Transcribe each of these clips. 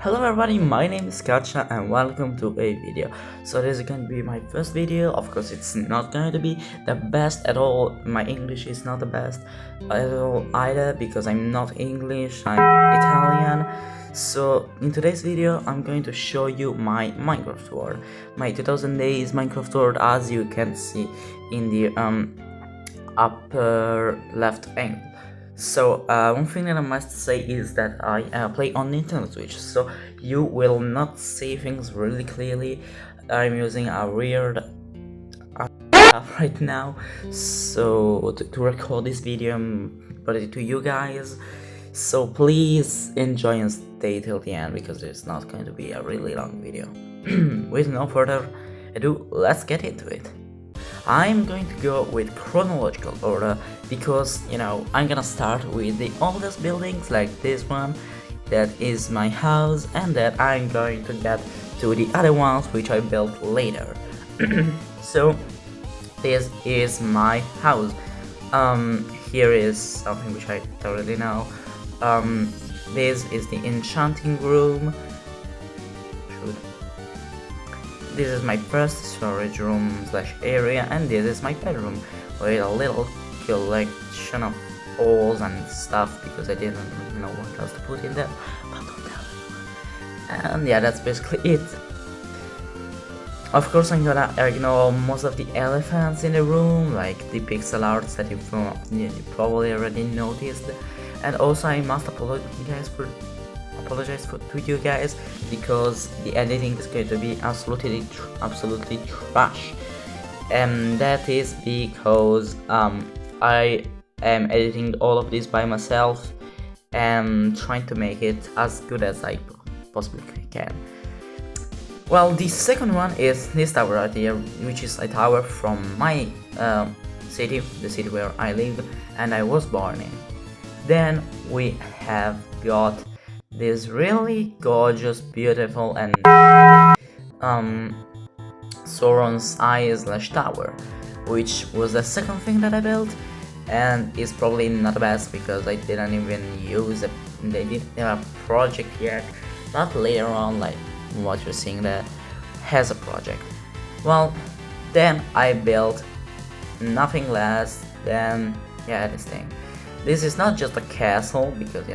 Hello everybody, my name is Katja and welcome to a video. So this is going to be my first video. Of course it's not going to be the best at all. My English is not the best at all either because I'm not English, I'm Italian. So in today's video I'm going to show you my Minecraft world, my 2000 days Minecraft world, as you can see in the upper left angle. So one thing that I must say is that I play on Nintendo Switch, so you will not see things really clearly. I'm using a weird app right now, so to record this video and put it to you guys. So please enjoy and stay till the end because it's not going to be a really long video. With no further ado, let's get into it. I'm going to go with chronological order because, I'm gonna start with the oldest buildings like this one, that is my house, and then I'm going to get to the other ones which I built later. So this is my house. Here is something which I don't really know. This is the enchanting room. This is my first storage room / area, and this is my bedroom with a little collection of balls and stuff because I didn't know what else to put in there, but don't tell anyone. And yeah, that's basically it. Of course, I'm gonna ignore most of the elephants in the room, like the pixel arts that you probably already noticed, and also I must apologize to you guys because the editing is going to be absolutely trash, and that is because I am editing all of this by myself and trying to make it as good as I possibly can. Well, the second one is this tower right here, which is a tower from my city, the city where I live and I was born in. Then we have got this really gorgeous, beautiful, and Sauron's Eye / tower, which was the second thing that I built, and is probably not the best because I didn't even use it. They didn't have a project yet, but later on, like what you're seeing there, has a project. Well, then I built nothing less than this thing. This is not just a castle because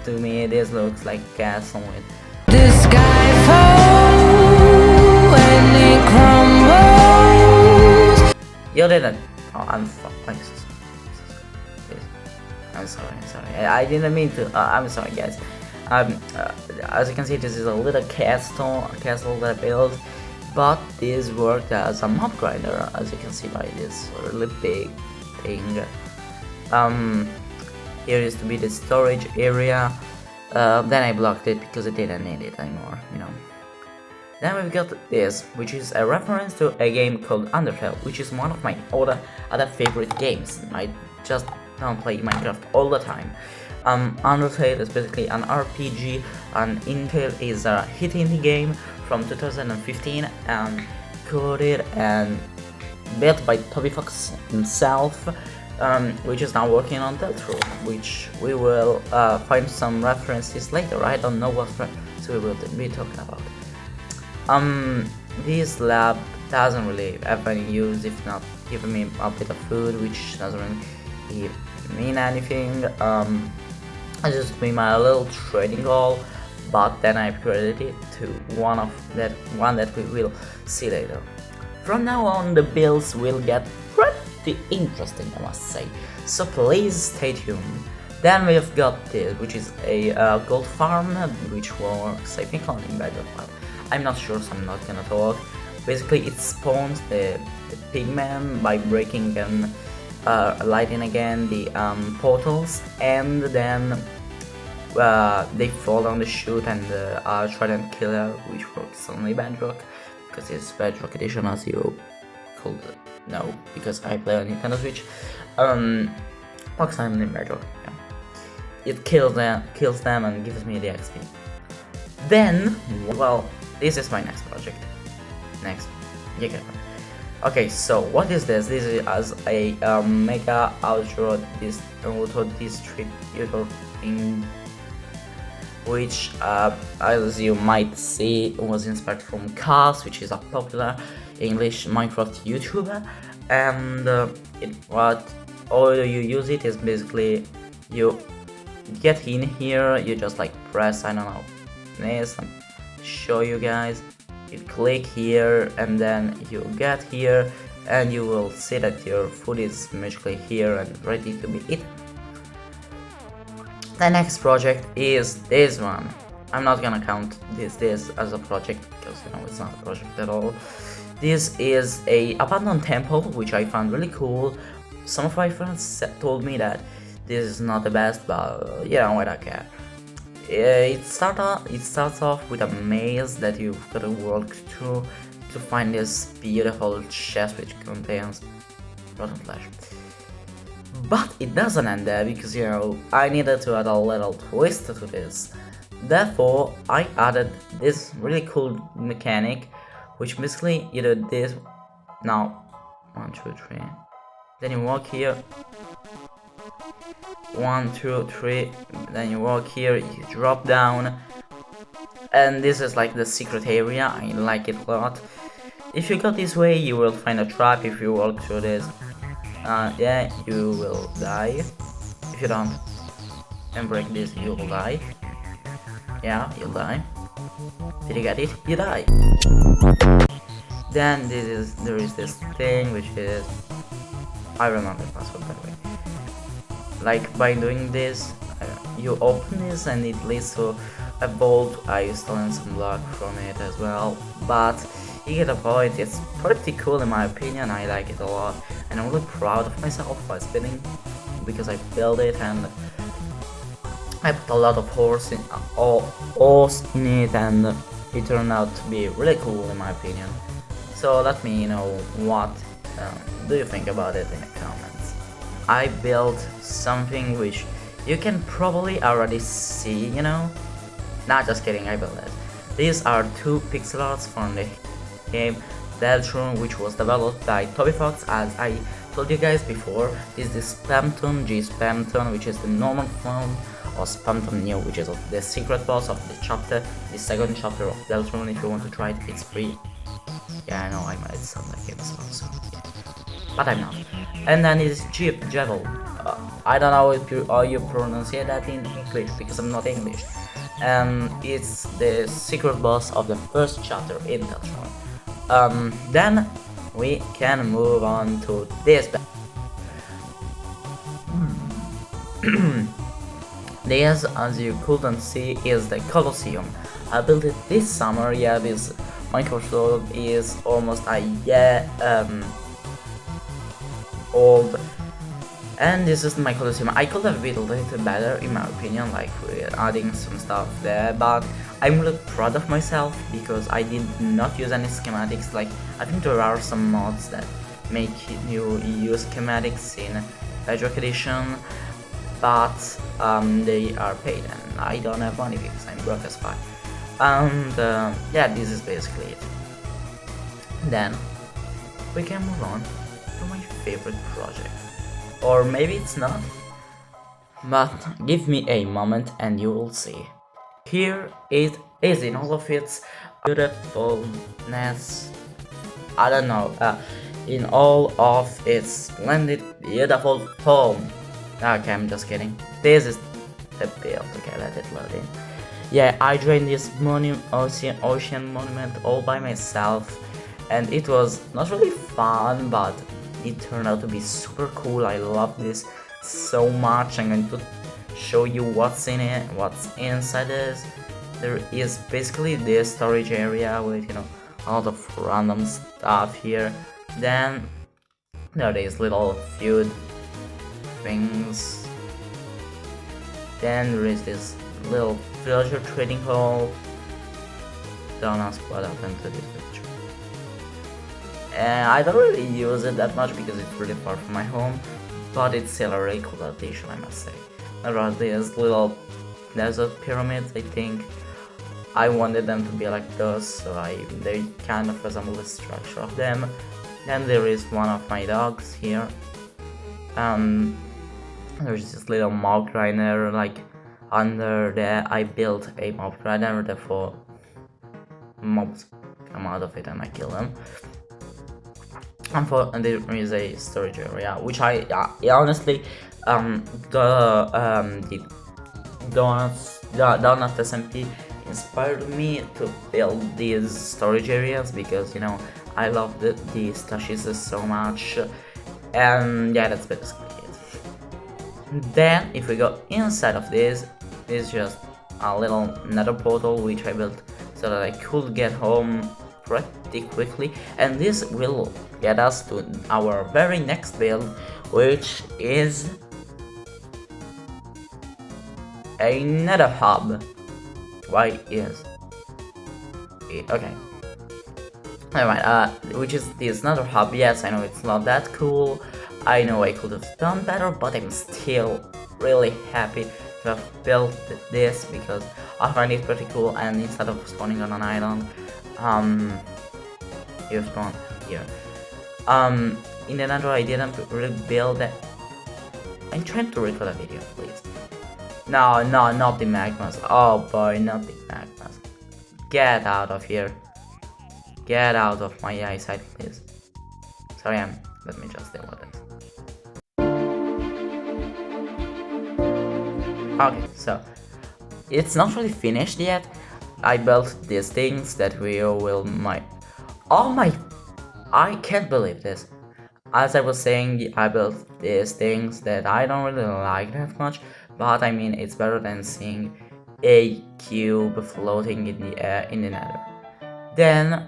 to me this looks like a castle with the sky falls and it crumbles. You didn't. Oh, I'm sorry. I didn't mean to. I'm sorry, guys. As you can see, this is a little castle that I built, but this worked as a mob grinder, as you can see by this really big thing. Here is to be the storage area. Then I blocked it because I didn't need it anymore, Then we've got this, which is a reference to a game called Undertale, which is one of my other favorite games. I just don't play Minecraft all the time. Undertale is basically an RPG, and Intel is a hit indie game from 2015, coded and built by Toby Fox himself, which is now working on Deltarune, which we will find some references later. I don't know what references we will be talking about. This lab doesn't really have any use if not giving me a bit of food, which doesn't really mean anything. I just made my little trading hall, but then I upgraded it to one that we will see later. From now on, the builds will get pretty interesting, I must say, so please stay tuned. Then we've got this, which is a gold farm, which works I think only in Bedrock, but I'm not sure, so I'm not gonna talk. Basically it spawns the pigmen by breaking and lighting again the portals, and then they fall down the chute and Trident Killer, which works only Bedrock because it's Bedrock edition, as you could know, because I play on Nintendo Switch. Works only Bedrock. It kills them and gives me the XP. Then, well, this is my next project. Okay, so what is this? This is as a mega auto distributor thing which as you might see was inspired from Cast, which is a popular English Minecraft YouTuber. And what all you use it is basically you get in here, you just like press, I don't know, this, show you guys, you click here and then you get here and you will see that your food is magically here and ready to be eaten. The next project is this one. I'm not gonna count this as a project because it's not a project at all. This is a abandoned temple which I found really cool. Some of my friends told me that this is not the best, but I don't care. It starts off with a maze that you've got to walk through to find this beautiful chest which contains rotten flesh. But it doesn't end there because I needed to add a little twist to this. Therefore, I added this really cool mechanic, which basically you do this. Now, 1, 2, 3. Then you walk here. 1, 2, 3. Then you walk here. You drop down, and this is like the secret area. I like it a lot. If you go this way, you will find a trap. If you walk through this, you will die. If you don't and break this, you will die. Yeah, you'll die. Did you get it? You die. Then there is this thing which is, I remember the password by the way. Like by doing this, you open this and it leads to a vault. I stolen some block from it as well, but you get a point. It's pretty cool in my opinion. I like it a lot, and I'm really proud of myself by spinning because I built it and I put a lot of horse in it, and it turned out to be really cool in my opinion. So let me know what do you think about it in the comments. I built something which you can probably already see, Not just kidding, I built it. These are 2 pixel arts from the game Deltarune, which was developed by Toby Fox, as I told you guys before. This is Spamton, G Spamton, which is the normal form, or Spamton New, which is the secret boss of the second chapter of Deltarune. If you want to try it, it's free. Yeah, I know I might sound like it, so yeah. But I'm not. And then it's Jevil. I don't know how you pronounce that in English because I'm not English. And it's the secret boss of the first chapter in Deltarune. Then we can move on to this. This, as you couldn't see, is the Colosseum. I built it this summer. Yeah, this Minecraft world is almost a year old, and this is my Colosseum. I could have built it better in my opinion, like adding some stuff there, but I'm really proud of myself because I did not use any schematics. Like, I think there are some mods that make you use schematics in Bedrock Edition, but they are paid and I don't have money because I'm broke as fuck. And yeah, this is basically it. Then we can move on to my favorite project, or maybe it's not, but give me a moment and you will see. Here it is in all of its beautifulness. I don't know, in all of its splendid, beautiful form. Okay, I'm just kidding. This is the build. Okay, let it load in. Yeah, I drained this ocean monument all by myself, and it was not really fun, but it turned out to be super cool. I love this so much. I'm going to show you what's in it, what's inside this. There is basically this storage area with a lot of random stuff here. Then there is little food things. Then there is this little villager trading hall. Don't ask what happened to this picture. And I don't really use it that much because it's really far from my home, but it's still a really cool addition, I must say. There are these little desert pyramids. I think I wanted them to be like those, so they kind of resemble the structure of them. Then there is one of my dogs here. There's this little mog grinder, like Under there I built a mob grinder, therefore mobs come out of it and I kill them. And there is a storage area, which I honestly the Donut SMP inspired me to build these storage areas because, you know, I love the stashes so much, and yeah, that's basically it. Then if we go inside of this, it's just a little nether portal which I built so that I could get home pretty quickly, and this will get us to our very next build, which is a nether hub. Why is okay, never mind. Which is this nether hub. Yes, I know it's not that cool, I know I could have done better, but I'm still really happy to have built this because I find it pretty cool. And instead of spawning on an island, you spawn here. In the nether I didn't really build it. I'm trying to record a video, please. No, not the magmas. Oh boy, not the magmas. Get out of here. Get out of my eyesight, please. Sorry, let me just deal with this. Okay, so it's not really finished yet. I built these things that we will I can't believe this. As I was saying, I built these things that I don't really like that much, but I mean, it's better than seeing a cube floating in the air in the nether. Then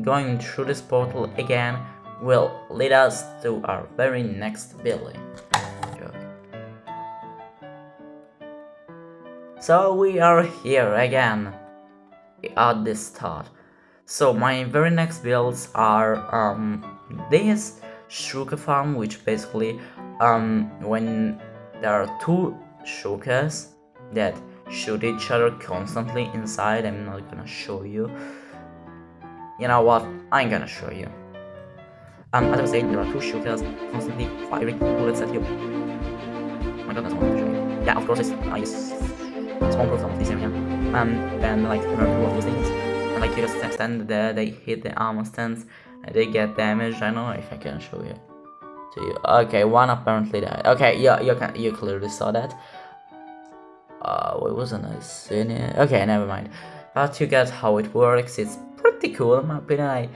going through this portal again will lead us to our very next building. So we are here again at the start. So my very next builds are this sugar farm, which basically when there are two sugars that shoot each other constantly inside. I'm not gonna show you. You know what? I'm gonna show you. As I was saying, there are two shooters constantly firing bullets at you. Oh my god, that's what I want to show you. Yeah, of course, I use spawn proof of this area. And like, there are two of those things. And like, you just stand there, they hit the armor stands, and they get damaged. I don't know if I can show you to you. Okay, one apparently died. Okay, yeah, you clearly saw that. Why wasn't I seeing it? Okay, never mind. But you get how it works. It's pretty cool in my opinion.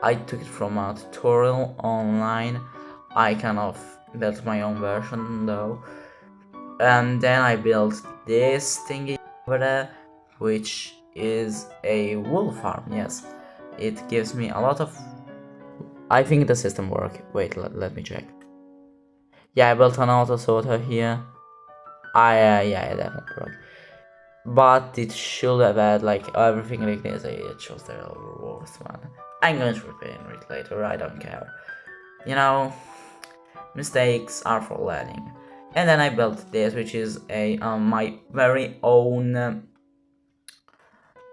I took it from a tutorial online. I kind of built my own version though. And then I built this thingy over there, which is a wool farm. Yes, it gives me a lot of. I think the system works. Wait, let me check. Yeah, I built an auto sorter here. Yeah, it definitely worked. But it should have had like everything like this. It shows the worst one. I'm going to repair it later. I don't care. You know, mistakes are for learning. And then I built this, which is a my very own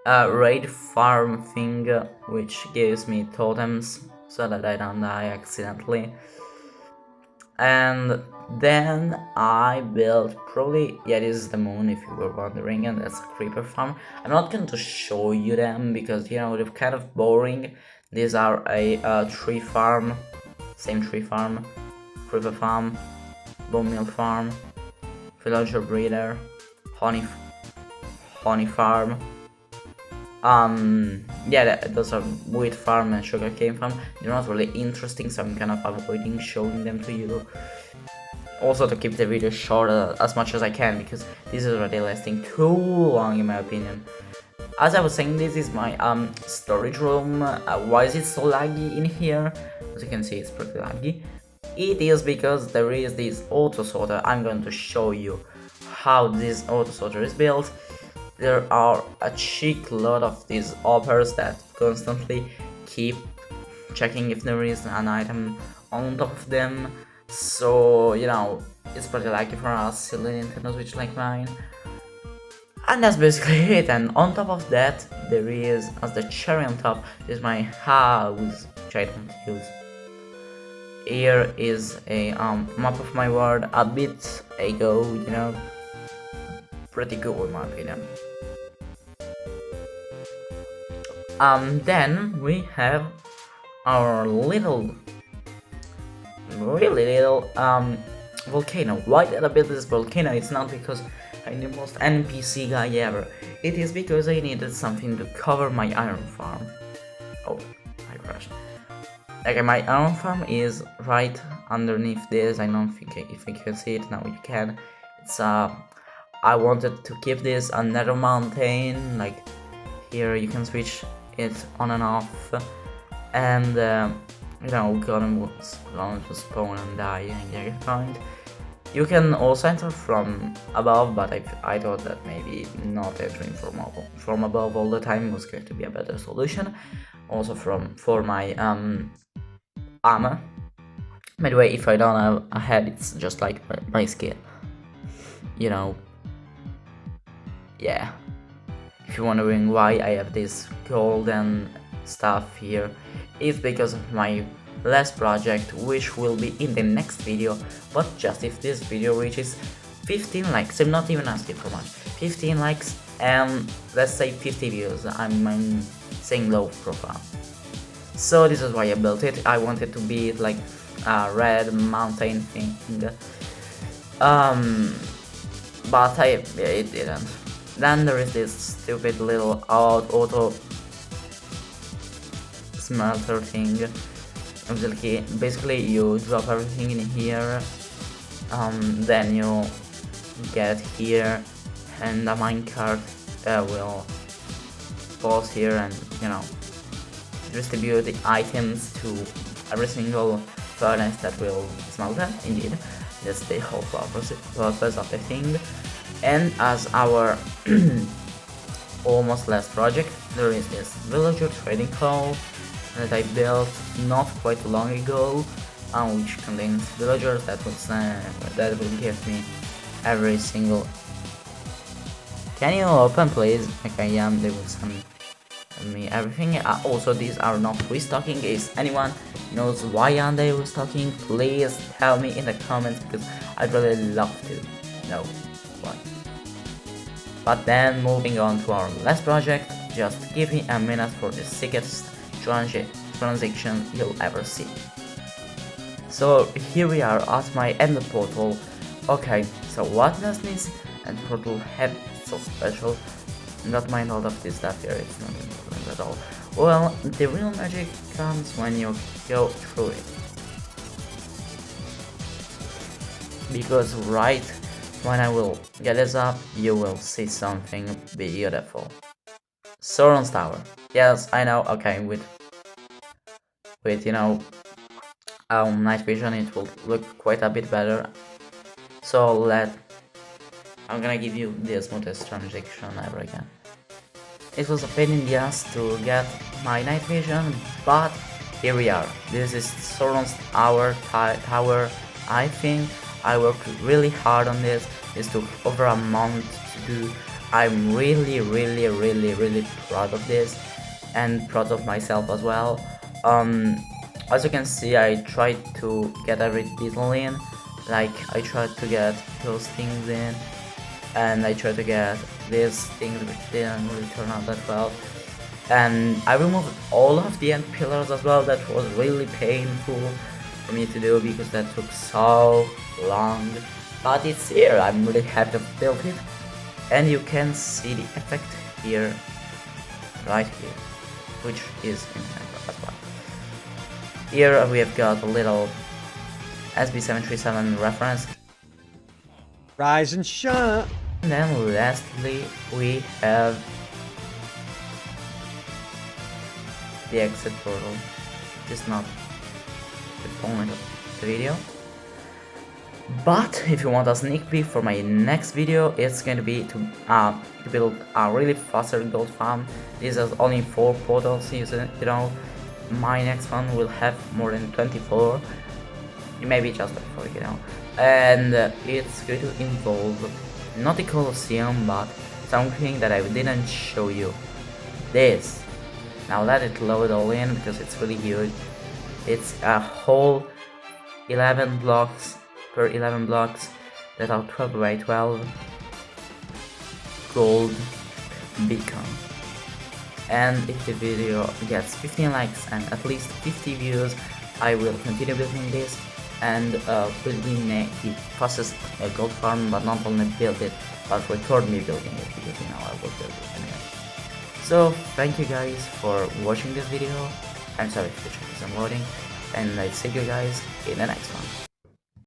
raid farm thing, which gives me totems so that I don't die accidentally. And then I built probably, yeah, this is the moon if you were wondering, and that's a creeper farm. I'm not going to show you them because, you know, they're kind of boring. These are a tree farm, same tree farm, creeper farm, bone meal farm, villager breeder, honey farm. Yeah, those are wheat farm and sugarcane farm. They're not really interesting, so I'm kind of avoiding showing them to you. Also to keep the video short as much as I can, because this is already lasting too long in my opinion. As I was saying, this is my storage room. Why is it so laggy in here? As you can see, it's pretty laggy. It is because there is this auto sorter. I'm going to show you how this auto sorter is built. There are a cheek lot of these hoppers that constantly keep checking if there is an item on top of them. So, you know, it's pretty lucky for a silly Nintendo Switch like mine. And that's basically it. And on top of that, there is, as the cherry on top, is my house, which I don't use. Here is a map of my world a bit ago, you know. pretty good in my opinion. Then we have our little, really little volcano. Why did I build this volcano? It's not because I'm the most NPC guy ever. It is because I needed something to cover my iron farm. Oh, I crashed. Okay, my iron farm is right underneath this. I don't think if you can see it now. You can. It's I wanted to keep this another mountain. Like here, you can switch it on and off, and you know, gonna just spawn and die and get a point. You can also enter from above, but I thought that maybe not entering from above all the time was going to be a better solution. Also for my armor. By the way, if I don't have a head, it's just like my skin. You know. Yeah. If you're wondering why I have this golden stuff here, it's because of my last project, which will be in the next video. But just if this video reaches 15 likes, I'm not even asking for much, 15 likes and let's say 50 views, I'm saying low profile. So this is why I built it. I wanted to be like a red mountain thing, but it didn't. Then there is this stupid little auto smelter thing. Basically you drop everything in here, then you get here and the minecart will pause here and, you know, distribute the items to every single furnace that will smelt them. Indeed, that's the whole purpose of the thing. And as our almost last project, there is this villager trading hall that I built not quite long ago, which contains villagers that will give me every single. Can you open, please? Okay, yeah, they will send me everything. Also, these are not restocking. If anyone knows why aren't they restocking, please tell me in the comments, because I'd really love to know why. But then moving on to our last project, just give me a minute for the sickest transaction you'll ever see. So here we are at my ender portal. Okay, so what does this ender portal have so special? Not mind all of this stuff here, it's not important at all. Well, the real magic comes when you go through it. Because right when I will get this up, you will see something beautiful. Sauron's Tower. Yes, I know, okay, with you know, night vision it will look quite a bit better. So I'm gonna give you the smoothest transaction ever again. It was a pain in the ass to get my night vision, but here we are. This is Sauron's Tower. I think I worked really hard on this. This took over a month to do. I'm really proud of this, and proud of myself as well. As you can see, I tried to get every detail in. Like, I tried to get those things in, and I tried to get these things which didn't really turn out that well. And I removed all of the end pillars as well. That was really painful for me to do because that took so long. But it's here, I'm really happy to build it. And you can see the effect here, right here, which is in as well. Here we have got a little SB737 reference. Rise and shine. And then lastly we have the exit portal. It's not the point of the video. But if you want a sneak peek for my next video, it's going to be to build a really faster gold farm. This has only 4 portals, you know. My next one will have more than 24, maybe just 24, you know. And it's going to involve not a Colosseum, but something that I didn't show you. This. Now let it load all in because it's really huge. It's a whole 11 blocks per 11 blocks that are 12 by 12. gold beacon. And if the video gets 15 likes and at least 50 views, I will continue building this and building the fastest gold farm, but not only build it but record me building it, because I will build it anyway. So thank you guys for watching this video. I'm sorry if the chat is unloading, and I see you guys in the next one.